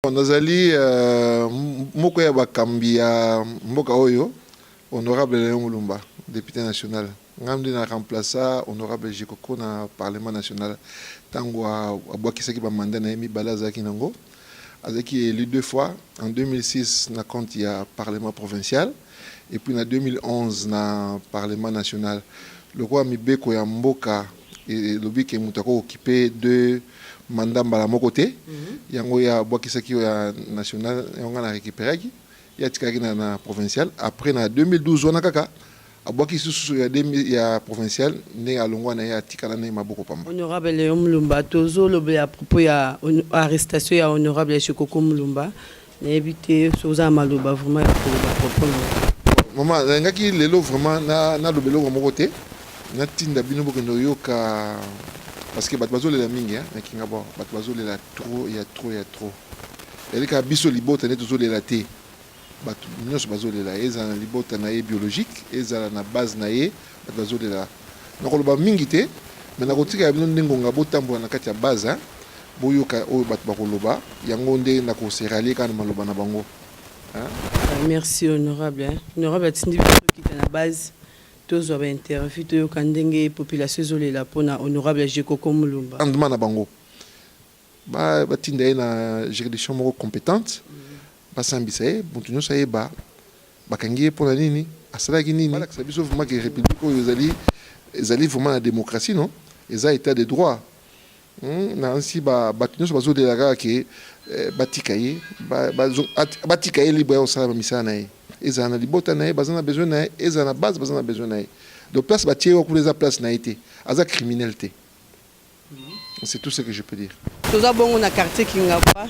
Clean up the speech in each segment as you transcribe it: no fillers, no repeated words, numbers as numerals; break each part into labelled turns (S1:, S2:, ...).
S1: Nazali moko ya bakambi ya mboka oyo honorable Léon Mulumba, député national. Ngamdi na remplaça honorable Jekoko na parlement national. Tango abwakisaki ba mandat na yemi balaza kinango. Azaki élu 2 fois en 2006 na compte ya parlement provincial et puis en 2011 na parlement national. Le roi mibeko ya mboka et lobi ke mutako occupé 2 mandat mbala moko te yango ya bwakisaki ya national yango na récupéraki ya tikaki na provincial après na 2012 wana kaka abwakisi susu ya provincial ne alongwa na ya tikala na maboko pamba.
S2: Honorable Léon Mulumba tozo lobe à propos ya arrestation ya honorable Jekoko Mulumba na éviter soza maloba vraiment ya propos.
S1: Maman ngaki lelo vraiment na lobelo moko te na tinda bino bokendo yoka. Parce que batbazo le la mingi mais kinga bo batbazo le la trop il y a trop et les ka biso libota ne tozo le la té bat nyos bazo le la eza na libota na biologique eza na base na batbazo le la na ko ba mingi té mais na kotika ya bino ndengonga botambo na kati ya base boyoka o bat ba koloba yango nde na ko serali kana maloba na bango.
S2: Merci honorable honorable tindi qui est na base tous ont interviewé tout kandenge population zolela pona honorable Jekoko Mulumba.
S1: Andement na bango. Ba tinda na juridiction moko compétente. Ba sambisaye buntunyo saye ba bakangiye pona nini asalaki nini. Bala kasabiso vraiment que république o ezali vraiment la démocratie non. Eza état de droit. Na ansi ba batunyo bazo de la ga ke batikaye batikaye libre au sala misana na ils ont libota na bazana besoin na ils ont base bazana besoin na de place bâtie au les place na été aza criminalité. C'est tout ce que je peux dire.
S2: Tous bon on a quartier Kingaba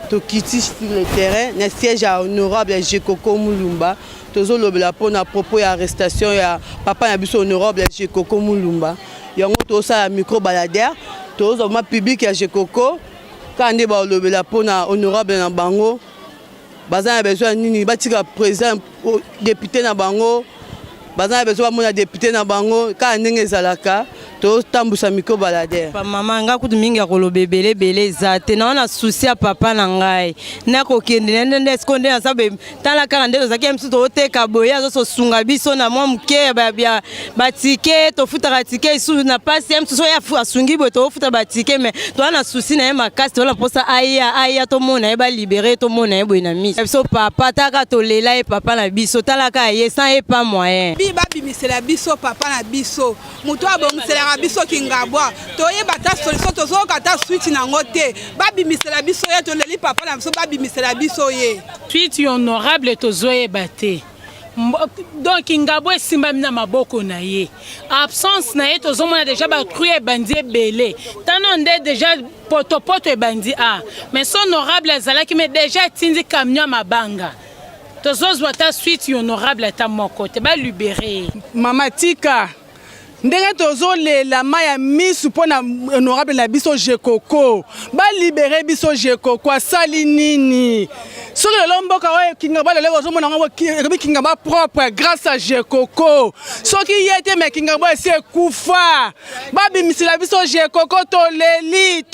S2: to kiti sur le terrain na siège à honorable Jekoko Mulumba tozo lobela pona propos ya arrestation ya papa na biso honorable Jekoko Mulumba yango to sa micro baladère tozo ma public ya Jekoko kande ba lobela pona honorable na bango bazana besoin nini batika président député na bango bazana besoin mona député na bango ka ndenge zalaka to tambusa miko baladère
S3: mama nga kutu mingi akolobe belé zate na ona souci ya papa na ngai na ko kende ndende skonde na sabe tala kaka ndelo zaki msu to teka boya zo sunga biso na mwa mke ba batike to futa tike isu na passe msu so ya fu asungi bo to futa batike mais to na souci na makasi to la posa aya to mona ba libérer to mona e boina mi so papa taka to lela e papa na biso tala ka ye sans e pas moyen
S4: bi babi misela biso papa na biso muto abongisela biso kingabwa toyeba ta solution tozoka ta suite na ngote babi misela biso ye to leli papa na biso babi misela biso ye
S5: suite honorable tozoyeba te donc kingabwa esimba na maboko na ye absence na ye tozomona déjà ba cru bandi ebele tano nde déjà poto ebandi mais son honorable azalaki mais déjà tindi camion mabanga tozozwa ta suite honorable ta moko te ba libérer
S4: mama tika ndenge tozolela maya misu pona honorable na biso Jekoko ba libérer biso Jekoko asali nini soki lelo mboka oyo Kingaba lelo ozomona ngo Kingaba propre grâce à Jekoko soki yete me Kingaba esi kufa babimisila biso Jekoko toleli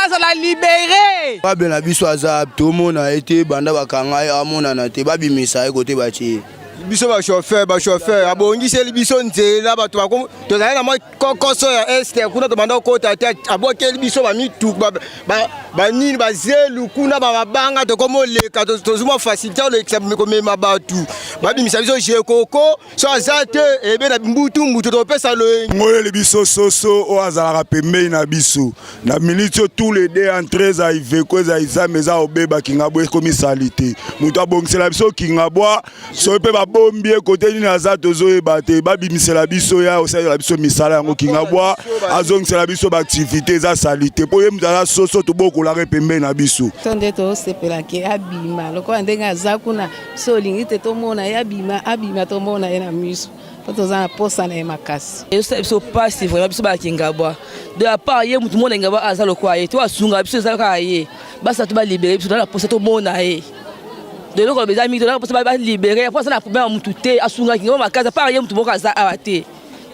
S4: azala libérer
S6: babe na biso azab to mona ete banda bakanga amona na te babimisa ekote bachi biso ba chauffeur abongisi biso nzela bato bako tozala na kokoso ya este kuna to banda ko tata abokeli biso ba mitu ba nini ba zelu kuna ba banga to komo leka tozuma facilité le examen ko mema batu babimisa biso Jekoko so azate ebe na mbutu to pesa le ngoyeli biso soso o azala pembe na biso na militio tous les deux entrées à iveko za izameza obeba Kingabwa komisalité mutu abongisela biso Kingabwa so pe bombie côté ni naza tozoyeba te babimisela biso ya osala biso misala yango Kingabwa azongisela biso ba activité za salite po yemzala soso to bokola pembe na biso
S7: tonde to sepela ke abima loko ndenga azakuna so lingite to mona ya abima to mona na miso to za posa na makasi
S3: so passe vraiment biso ba Kingabwa de la part ye mutu mona ngaba azalo kwa ye to asunga biso za ka ye basa to ba libérer biso na posa to mona ye de l'autre les amis de là pour se libérer après ça la problème mutu te asunga Kingabwa makasa par ye mutu boka za arate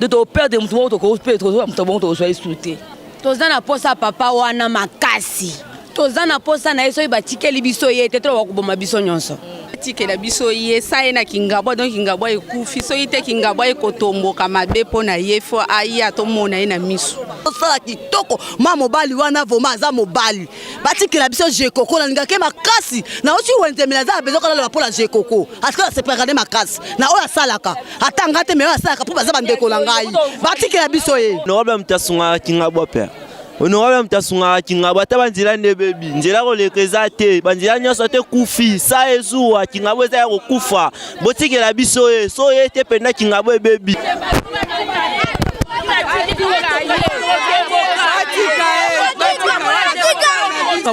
S3: de to perdre mutu to ko perdre to bon to soit sauté toza na posa papa wana makasi toza na posa na yeso batikeli biso ye te to bakuboma biso nyonso
S2: tikela biso ye sa ye na kingabwa donc kingabwa ekufi so ite kingabwa ekotomboka mabe pona ye fo ayi atomona ye na misu
S8: osala kitoko ma mobali wana voma aza mobali batikela biso jekoko na ngake makasi na osi wenzemela za bezo kala la pola jekoko aska se pregade makasi na oya salaka atanga te me oya salaka po baza bandeko na ngai batikela biso ye
S9: no ba mtasunga kingabwa pe Honorable mtasunga kingabwa tabanzira ne baby nzira ko lekeza te banzira nyoso te kufi sa ezuwa kingabwa za ko kufa botikela biso ye so ye te penda kingabwa baby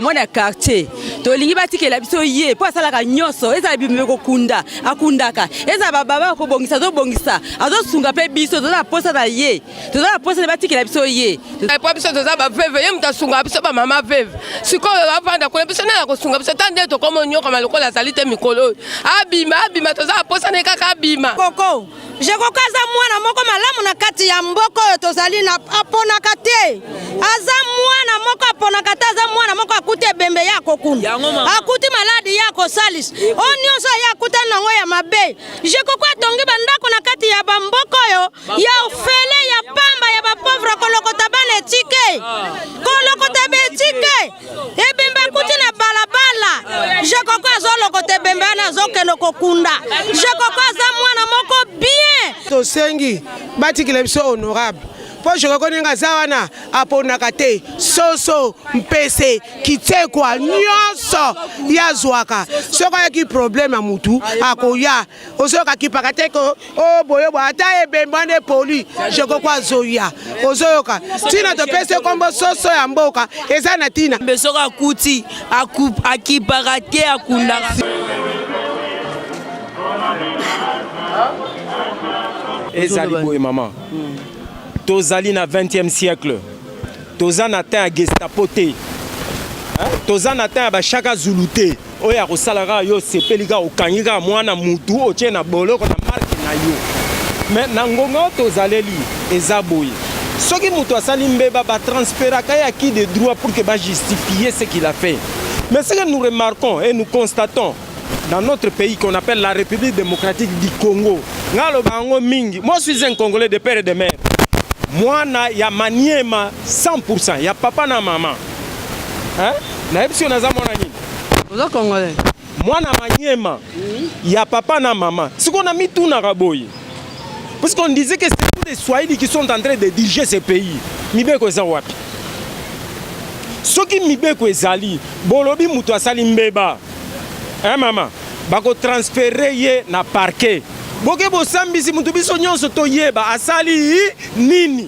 S3: Mwana quartier tolingi batikela biso ye po asalaka nyonso eza bimbe ko kunda akundaka eza baba ko bongisa zo bongisa azo sunga pe biso toza posa na ye toza na posa batikela biso ye
S10: po biso toza ba veve ye mtasunga biso ba mama veve siko bavanda ko biso na ko sunga biso tande to komo nyoka malokola salite mikolo abima toza posa na kaka abima
S3: koko jekoko aza mwana moko malamu na kati ya mboko tozali na aponaka te aza mwana moko aponaka te aza mwana moko akute bembe yako kuna akuti maladi yako salis onyoso yakuta nango ya mabe jekoko atongi bandako na kati ya bamboko yo ya ofele ya pamba ya bapauvre kolokota bana etike kolokota betike ebembe akuti na balabala jekoko azolokota bembe ana azokende kokunda jekoko aza mwana moko bien
S4: tosengi batikela biso honorable po jekoko ninga zawana aponaka te soso mpese kitekwa nyonso yazwaka soko yaki problème ya mutu akoya osoka kipaka te ko o boyo ata ebemba ne poli jekoko azoya ozoyoka tina to pese kombo soso ya mboka eza na tina
S3: besoka kuti akipaka te akundaka
S11: ezali boye mama tozali na 20e siècle toza na temps ya Gestapo te toza na temps ya bashaka zulu te oyo akosalaka yo sepelika okangika mwana mutu otie na boloko na marke na yo mais na ngonga oyo tozaleli eza boye soki mutu asali mbeba batransféraka ye acquis de droit pour que bajustifier ce qu'il a fait mais ce que nous remarquons et nous constatons dans notre pays qu'on appelle la République démocratique du Congo. Moi, je suis un Congolais de père et de mère. Moi, il y a maniema 100%. Il y a papa na maman. Hein? Moi, na maniema, il y a papa na maman. Ce qu'on a mis tout na raboye. Parce qu'on disait que c'est tous les Swahili qui sont en train de diriger ce pays. Mibeko Zawapi. Ce qui Mibeko Zali, Bolobi Mutu Asali Mbeba. Hein maman, bako transférer ye na parquet. Boke bo sambisi mutu biso nyonso to yeba asali nini.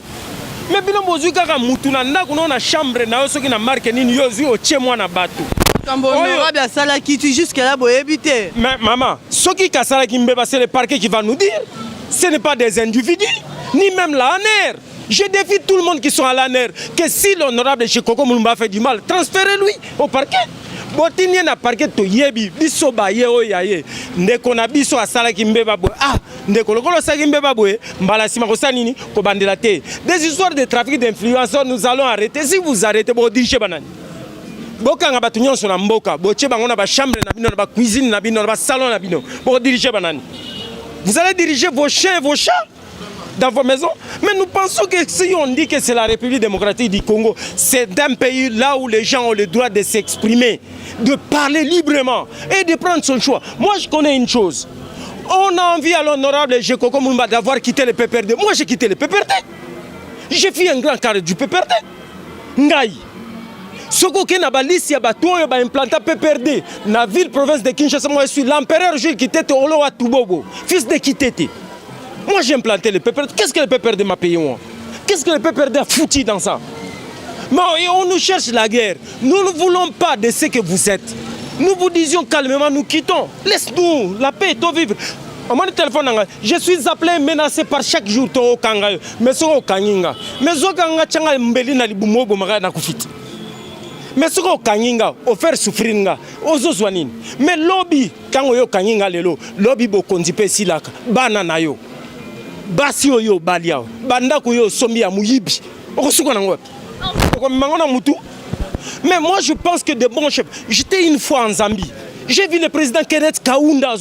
S11: Mais bino bozu kaka mutu na ndako na chambre na yo soki na marque nini yo zu otie mwana bato.
S2: Kambo honorable asala kitu jusque là boyebite.
S11: Mais maman, soki kasala kimbeba c'est le parquet qui va nous dire. Ce n'est pas des individus ni même l'ANR. Je défie tout le monde qui sont à l'ANR que si l'honorable Jekoko Mulumba fait du mal, transférez-lui au parquet. Botinye na parquet to yebi biso ba ye o yaye ndeko na biso asala kimbeba bo ndeko lokolo sa kimbeba bo mbala sima ko sanini ko bandela te des histoires de trafic d'influenceurs nous allons arrêter si vous arrêtez bo dirige banani bokanga batu nyonso na mboka boche bango na ba chambre na bino na ba cuisine na bino na ba salon na bino bo dirige banani vous allez diriger vos chiens et vos chats dans vos maisons. Mais nous pensons que si on dit que c'est la République démocratique du Congo, c'est un pays là où les gens ont le droit de s'exprimer, de parler librement et de prendre son choix. Moi, je connais une chose. On a envie à l'honorable Jekoko Mulumba d'avoir quitté le PPRD. Moi, j'ai quitté le PPRD. J'ai fait un grand carré du PPRD. Ngai. Soko ke na balisi ya bato oyo ba implanta PPRD na ville province de Kinshasa. Moi, je suis l'empereur Jules Kitete Olowa Tubobo, fils de Kitete. Moi j'ai implanté le PPRD. Qu'est-ce que le PPRD m'a payé moi? Qu'est-ce que le PPRD a foutu dans ça? Mais on nous cherche la guerre. Nous ne voulons pas de ce que vous êtes. Nous vous disions calmement, nous quittons. Laisse-nous, la paix est au vivre. Je suis appelé et menacé par chaque jour. Mais ce au Kaninga. Mais ce Kanga Changa Mbelina Libumo Bomara Nakufit. Mais ce au Kaninga, offert souffrir. Ozozwanin. Mais lobby, quand yo Kaninga lelo, lobby bo kondipe silaka. Banana yo. Basi oyo baliao banda ko yo sombi ya muyibi okosuka nango Mais moi je pense que des bons chefs. J'étais une fois en Zambie. J'ai vu le président Kenneth Kaunda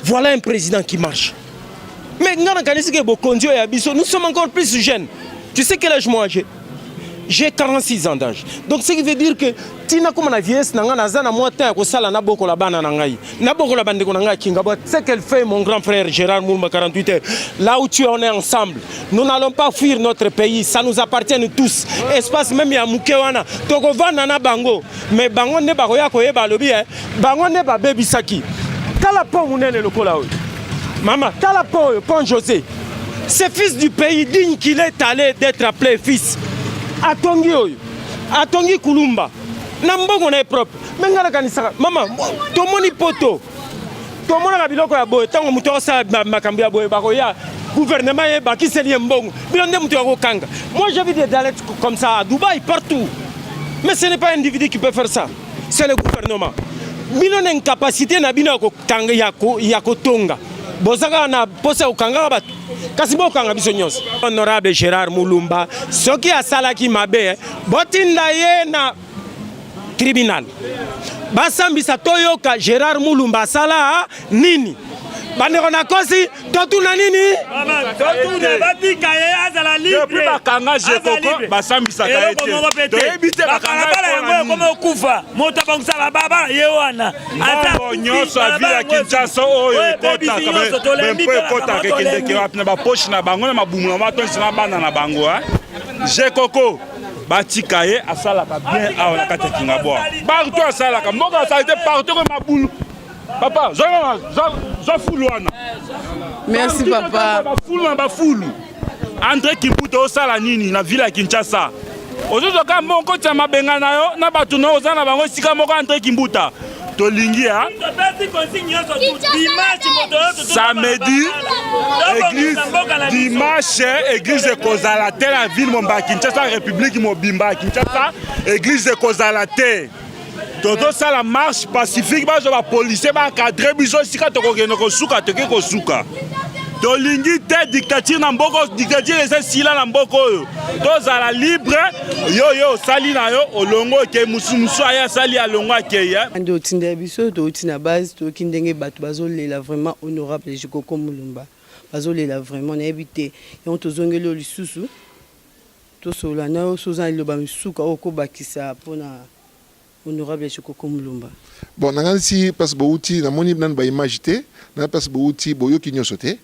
S11: voilà un président qui marche. Mais nous sommes encore plus jeunes. Tu sais quel âge moi j'ai 46 ans d'âge. Donc ce qui veut dire que tina comme la vieillesse na moi temps ko sala na boko la bana na ngai. Na boko la bande ko ngai kingaba. C'est qu'elle fait mon grand frère Gérard Moulma 48 heures. Là où tu es, on est ensemble. Nous n'allons pas fuir notre pays, ça nous appartient tous. Espace même ya mukewana. Toko vana na bango. Mais bango ne ba koya koyeba lobi bango ne ba baby saki. Kala pont munene lokola o. Maman, kala pont José. Ce fils du pays digne qu'il est allé d'être appelé fils. Atongi oyo, atongi kulumba, nambongo na propre. Mengala kanisaka, maman, tomoni poto, tomona na biloko ya boye, tango muto sa makambi ya boye bakoya, gouvernement ye baki seli mbongo, bilonde muto ya kanga. Moi j'ai vu des dialectes comme ça à Dubaï, partout. Mais ce n'est pas un individu qui peut faire ça, c'est le gouvernement. Bilonde incapacité na bino kanga yako tonga. Bozaka na pose ukanga batu. Kasibo kanga biso nyonso. Honorable Gérard Moulumba, soki asalaki mabe, botinda ye na tribunal. Basambisa toyoka Gérard Moulumba sala nini? Bandeko na kosi totuna nini?
S12: Totuna batika ye azala libre. Depuis bakanga Jekoko basambisa ka ete. Toyebite bakanga yango comme okufa. Mota bangsala baba ye wana. Ata nyonso avila Kinshasa oyo kota même kota kekende ke wapna ba poche na bango na mabumula mato sina bana na bango ha. Jekoko batika ye asala ka bien awa na kata kingabo. Partout asala ka mboka asalite partout ko mabulu. Papa,
S2: merci papa.
S12: André Kimputo osala nini na ville ya Kinshasa. Ozozoka moko tia mabenga na yo na batu na oza na bango sika moko André Kimputa. Tolingi ha. Samedi église dimanche église de Kozalate la ville Momba Kinshasa République Mobimba Kinshasa église de Kozalate. Toto ça la marche pacifique ba jo ba policier ba cadrer biso sika to kokeno ko suka to ke ko suka to lingi te dictature na mboko dictature ese sila na mboko yo to za la libre yo sali na yo olongo ke musu aya sali alongo ke ya
S2: ndo tinda biso to tina base to kindenge batu bazolela vraiment honorable Jekoko Moulumba bazolela vraiment na éviter et on to zongelo lisusu to sola na soza iloba misuka okobakisa pona honorable Jekoko Moulumba.
S1: Bon, si parce que outil na moni nan ba image té, na parce que outil boyo ki nyosote,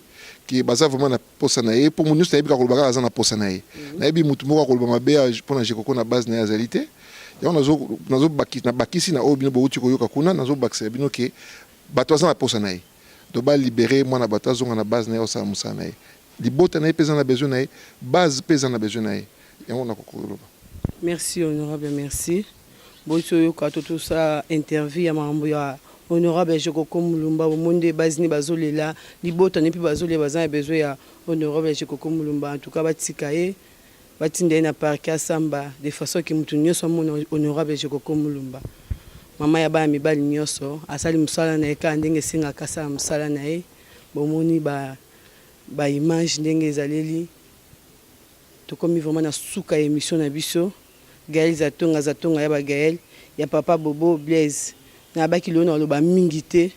S1: qui basa vraiment na posanae pour monus na ebika kolbaka aza na posanae. Na ebi mutu moko kolbama be pona Jekoko na base na azalité. Ya nazo bakisi na obino bo outil koyoka kuna nazo bakisa bino ke bato aza na posanae. Do ba libérer moi na bato azonga na base na osa musanae. Libota na pesa na besoin na base pesa na besoin na. Ya on a kokoloba.
S2: Merci honorable, merci. Bon, tout ça interview ya mambo ya honorable Jekoko Moulumba monde bazini bazolela libota ne pi bazole bazana besoin ya honorable Jekoko Moulumba en tout cas batikaye batinde na parc Samba de façon que mutu nyonso mon honorable Jekoko Moulumba mama ya ba mi bali nyonso asali musala na eka ndenge singa kasa musala na e bomoni ba image ndenge ezaleli to komi vraiment na suka émission na biso Gaël Zatonga ya ba Gaël ya papa Bobo Blaise na baki lona loba mingité